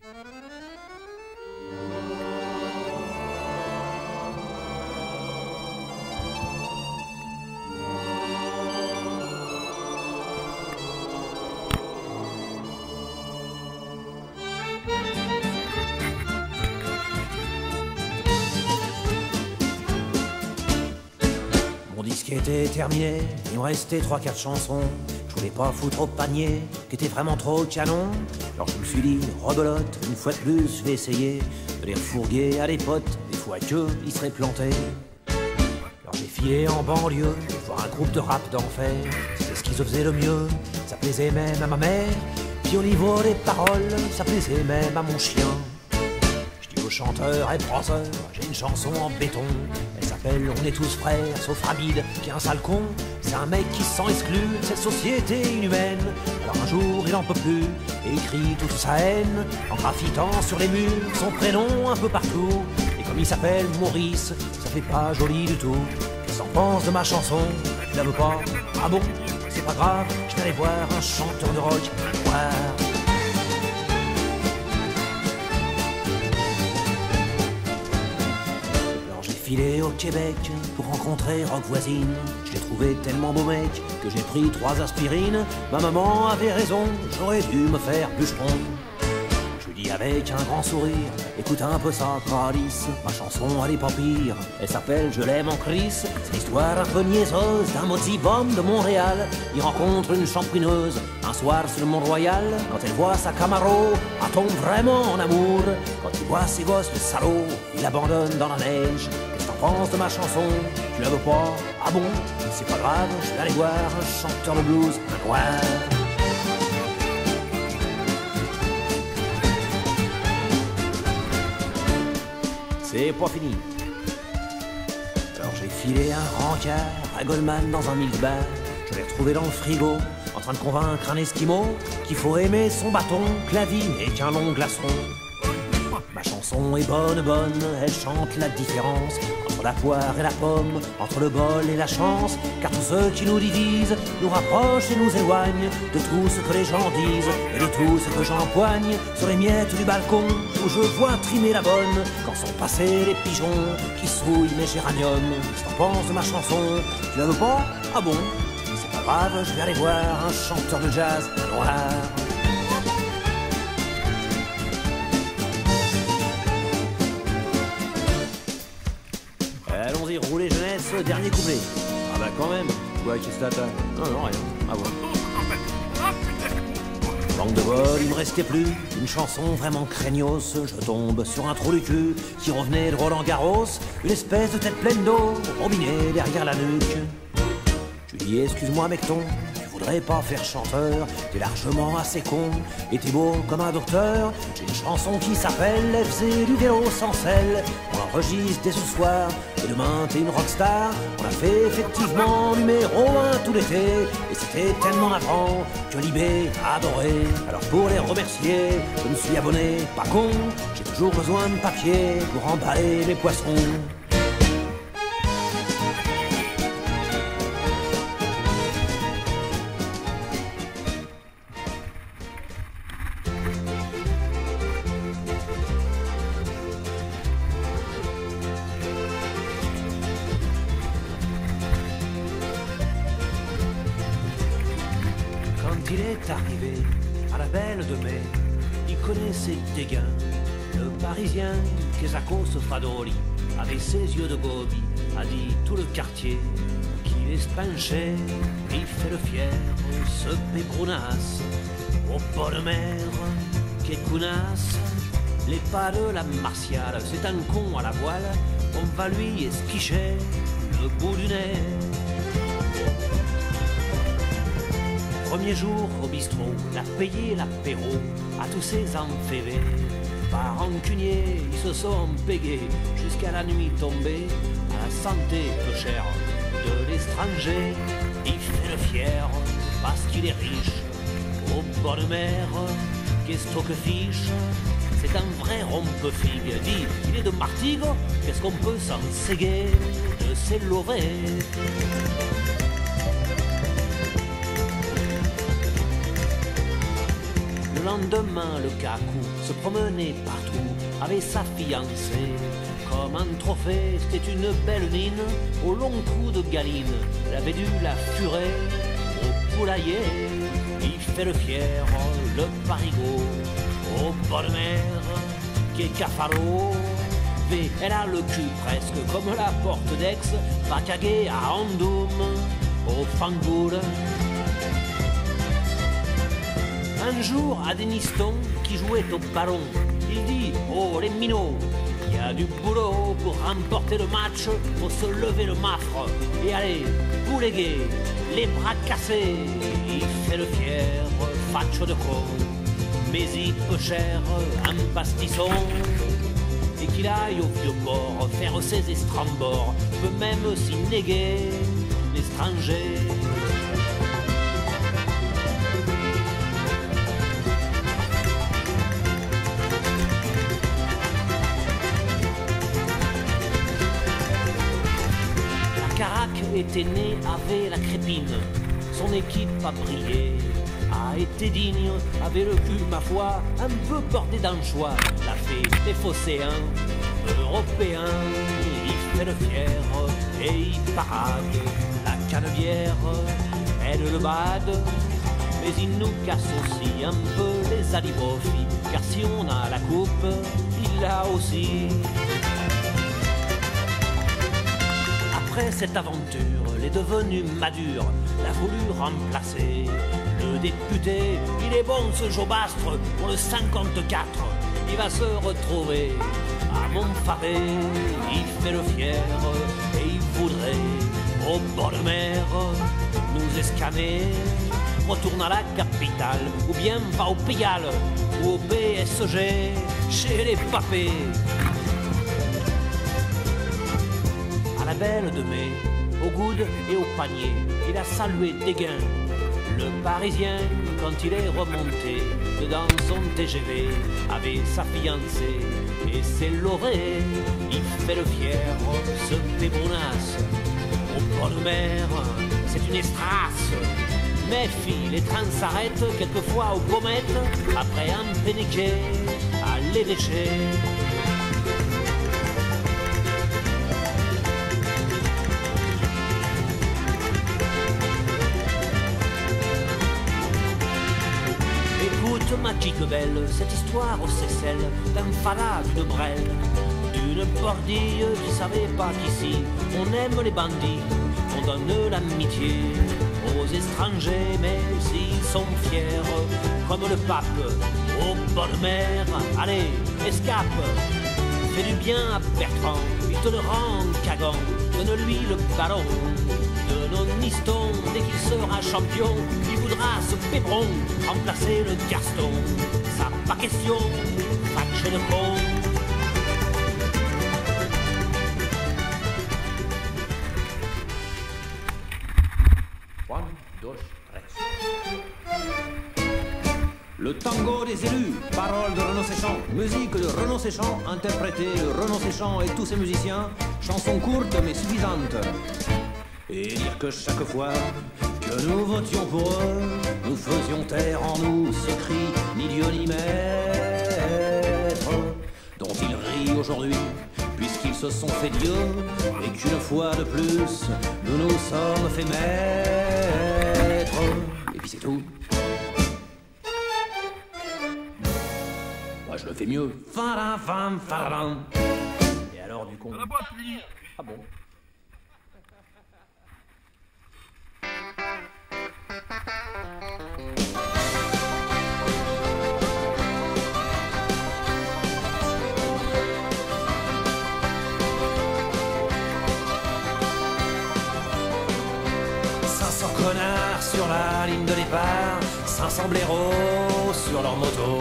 Mon disque était terminé, il me restait 3-4 chansons. Je voulais pas foutre au panier, qui était vraiment trop canon. Alors je me suis dit, rebelote, une fois de plus, je vais essayer de les refourguer à des potes, des fois qu'ils seraient plantés. Alors j'ai filé en banlieue, voir un groupe de rap d'enfer. C'était ce qu'ils faisaient le mieux, ça plaisait même à ma mère. Puis au niveau des paroles, ça plaisait même à mon chien. Je dis aux chanteurs et proseurs, j'ai une chanson en béton. Elle s'appelle On est tous frères, sauf Hamid, qui est un sale con. C'est un mec qui se sent exclu de cette société inhumaine. Alors un jour il en peut plus et écrit toute sa haine en graffitant sur les murs son prénom un peu partout. Et comme il s'appelle Maurice, ça fait pas joli du tout. Qu'est-ce que t'en penses de ma chanson? Tu la veux pas? Ah bon? C'est pas grave, je vais aller voir un chanteur de rock. Ouais. Filé au Québec pour rencontrer Rock Voisine. Je l'ai trouvé tellement beau mec que j'ai pris 3 aspirines. Ma maman avait raison, j'aurais dû me faire bûcheron. Je lui dis avec un grand sourire, écoute un peu ça, Alice. Ma chanson elle est pas pire, elle s'appelle Je l'aime en crise. C'est l'histoire un peu niaiseuse d'un motivhomme de Montréal. Il rencontre une champineuse un soir sur le Mont-Royal. Quand elle voit sa Camaro, elle tombe vraiment en amour. Quand il voit ses gosses, le salaud, il abandonne dans la neige. Pense de ma chanson, tu la veux pas? Ah bon? C'est pas grave, je vais aller voir un chanteur de blues, un noir. C'est pas fini. Alors j'ai filé un rencard à Goldman dans un milk-bar. Je l'ai retrouvé dans le frigo, en train de convaincre un esquimau qu'il faut aimer son bâton, que la vie n'est qu'un long glaçon. Ma chanson est bonne, elle chante la différence entre la poire et la pomme, entre le bol et la chance. Car tous ceux qui nous divisent nous rapprochent et nous éloignent de tout ce que les gens disent et de tout ce que j'empoigne sur les miettes du balcon où je vois trimer la bonne quand sont passés les pigeons qui souillent mes géraniums. Qu'est-ce que t'en penses de ma chanson? Tu la veux pas? Ah bon? C'est pas grave, je vais aller voir un chanteur de jazz, un noir. Allons-y, roulez jeunesse, dernier couplet. Ah bah quand même. Ouais, qu'est-ce que t'attends? Non, rien. Ah bon. Manque de bol, il me restait plus une chanson vraiment craignos. Je tombe sur un trou du cul qui revenait de Roland Garros. Une espèce de tête pleine d'eau, robinet derrière la nuque. Je lui dis, excuse-moi mecton, tu voudrais pas faire chanteur? T'es largement assez con et t'es beau comme un docteur. J'ai une chanson qui s'appelle Elle faisait du vélo sans selle. On l'enregistre dès ce soir et demain t'es une rockstar. On a fait effectivement numéro 1 tout l'été et c'était tellement navrant que Libé a adoré. Alors pour les remercier, je me suis abonné, pas con. J'ai toujours besoin de papier pour emballer mes poissons. Quand il est arrivé à la Belle de Mai, il connaissait Dégain, le Parisien Kezakos Fadoli, avec ses yeux de gobi, a dit tout le quartier qu'il est spanché, il fait le fier, ce pécrounas, au bord de mer, qu'écounas, les pas de la martiale, c'est un con à la voile, on va lui esquicher le bout du nez. Premier jour au bistrot, il a payé l'apéro à tous ses enfévés. Par rancunier, ils se sont payés jusqu'à la nuit tombée à la santé peu chère de l'étranger. Il fait le fier parce qu'il est riche au bord de mer. Qu'est-ce que fiche? C'est un vrai rompe-figue. Dit qu'il est de Martigues, qu'est-ce qu'on peut s'en séguer de ses lovés? Le lendemain, le cacou se promenait partout avec sa fiancée. Comme un trophée, c'était une belle mine, au long cou de galine, elle avait dû la furer au poulailler. Il fait le fier, le parigot, au bord de mer, qui est cafalo. Elle a le cul presque comme la porte d'Aix, pas cagué à Andoum, au Fangoul. Un jour, à Deniston, qui jouait au ballon, il dit « Oh les minots, il y a du boulot pour remporter le match, faut se lever le mafre et aller bouléguer, les bras cassés. » Il fait le fier, facho de con, mais il peut cher un pastisson. Et qu'il aille au vieux port faire ses estrambors, peut même s'y néguer l'étranger. La Carac était née avec la crépine, son équipe a brillé, a été digne, avait le cul, ma foi, un peu bordé d'anchois. La fée des phocéens européens, il fait le fier et il parade. La canebière, elle le bade, mais il nous casse aussi un peu les alibofis, car si on a la coupe, il l'a aussi. Après cette aventure, elle est devenue madure, l'a voulu remplacer. Le député, il est bon ce Jobastre, pour le 54, il va se retrouver à Montfavet. Il fait le fier et il voudrait, au bord de mer, nous escaner. Retourne à la capitale, ou bien va au Pigalle, ou au PSG, chez les papés. À la belle de mai, au coude et au panier, il a salué Dégain, le Parisien, quand il est remonté dans son TGV avec sa fiancée et ses laurets. Il fait le fier, se débrounasse au bord de mer, c'est une estrasse. Méfie, les trains s'arrêtent quelquefois aux pommettes, après un péniquet à l'évêché. Écoute ma chique belle, cette histoire aux Seychelles, d'un fala, d'une brêle, d'une bordille qui savait pas qu'ici on aime les bandits, on donne l'amitié aux étrangers, mais s'ils sont fiers, comme le pape, au bord de mer, allez, escape, fais du bien à Bertrand, il te le rend cagant, donne-lui le ballon de nos nistons, dès qu'il sera champion, il voudra ce pébron, remplacer le Gaston, ça pas question, fâché de con. Le tango des élus, paroles de Renaud Séchant, musique de Renaud Séchant, interprété de Renaud Séchant et tous ses musiciens, chanson courte mais suffisante. Et dire que chaque fois que nous votions pour eux, nous faisions taire en nous ce cri ni Dieu ni maître, dont ils rient aujourd'hui, puisqu'ils se sont fait Dieu, et qu'une fois de plus, nous nous sommes fait maître. Et puis c'est tout. Moi je le fais mieux. Et alors du con. Ah bon? Connards sur la ligne de départ, 500 blaireaux sur leur moto.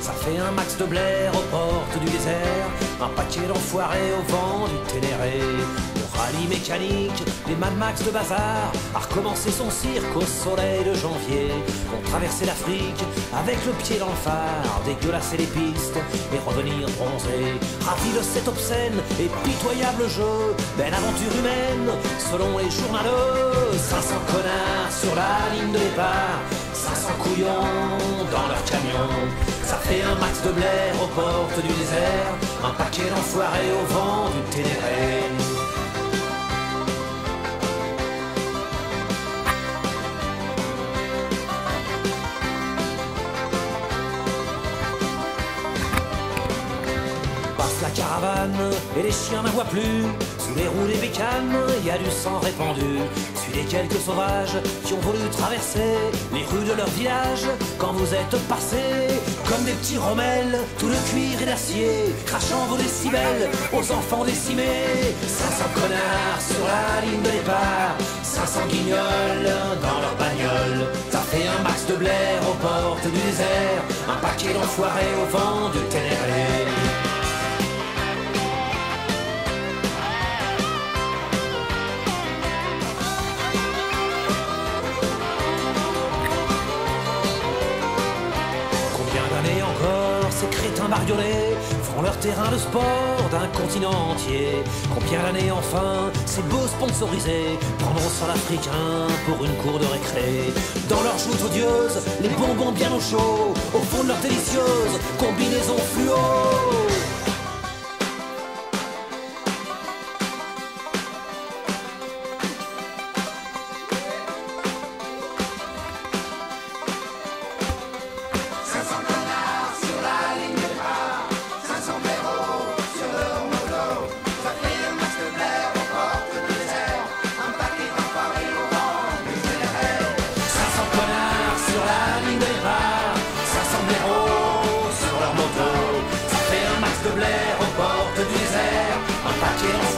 Ça fait un max de blaire aux portes du désert, un paquet d'enfoirés au vent du Ténéré. Le rallye mécanique, les Mad Max de bazar, a recommencé son cirque au soleil de janvier. On traversait l'Afrique avec le pied dans le phare, dégueulasser les pistes et revenir bronzé. Ravi de cet obscène et pitoyable jeu, belle aventure humaine selon les journaleux. 500 connards sur la ligne de départ, 500 couillons dans leur camion. Ça fait un max de blaire aux portes du désert, un paquet d'enfoirés au vent du Ténéré. Passe la caravane et les chiens n'en voient plus. Sous les roues des bécanes, il y a du sang répandu. Suis les quelques sauvages qui ont voulu traverser les rues de leur village. Quand vous êtes passés comme des petits rommels, tout le cuir et l'acier, crachant vos décibels aux enfants décimés. 500 connards sur la ligne de départ, 500 guignols dans leur bagnole. Ça fait un max de blaire aux portes du désert, un paquet d'enfoirés au vent du Ténéré. Ces crétins bariolés font leur terrain de sport d'un continent entier. Combien d'années enfin ces beaux sponsorisés prendront sur l'africain pour une cour de récré. Dans leurs joutes odieuses, les bonbons bien au chaud, au fond de leur délicieuse combinaison fluo.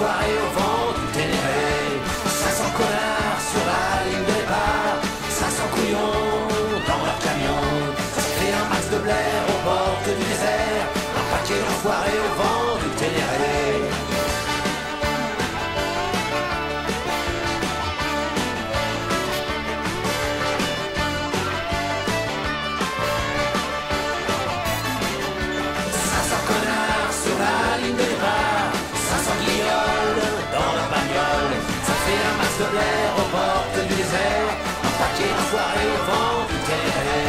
Enfoirés au vent du Ténéré, 500 connards sur la ligne de départ, 500 couillons dans leur camion. Ça fait un max de blaire aux portes du désert, un paquet d'enfoirés au vent du Ténéré. De blaire aux portes du désert, un paquet d'enfoirés au vent du Ténéré.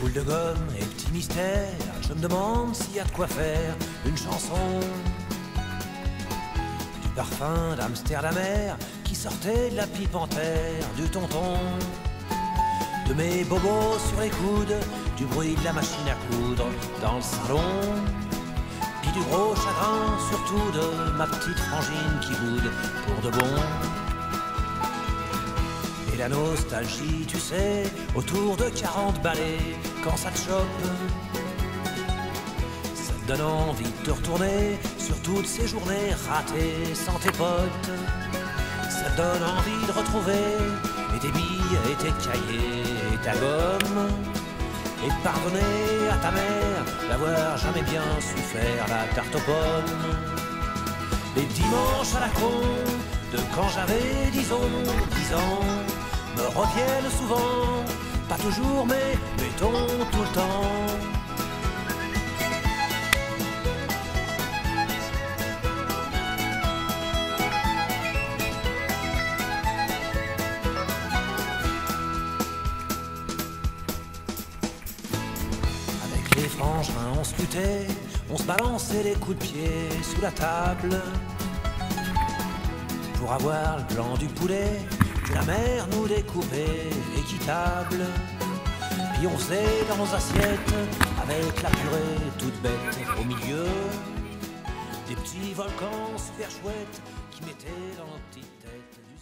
Boule de gomme et petit mystère, je me demande s'il y a de quoi faire une chanson. Du parfum d'Amsterdamer qui sortait de la pipe en terre du tonton. De mes bobos sur les coudes, du bruit de la machine à coudre dans le salon. Puis du gros chagrin surtout de ma petite frangine qui boude pour de bon. Et la nostalgie, tu sais, autour de 40 balais, quand ça te chope, ça te donne envie de te retourner sur toutes ces journées ratées sans tes potes. Ça te donne envie de retrouver et tes billes et tes cahiers et ta gomme, et pardonner à ta mère d'avoir jamais bien su faire la tarte aux pommes. Les dimanches à la con de quand j'avais 10 ans me reviennent souvent, pas toujours mais mettons tout le temps. Avec les frangins on se lutait, on se balançait les coups de pied sous la table pour avoir le blanc du poulet que la mère nous découpait équitable. Puis on faisait dans nos assiettes avec la purée toute bête au milieu, des petits volcans super chouettes qui mettaient dans nos petites têtes du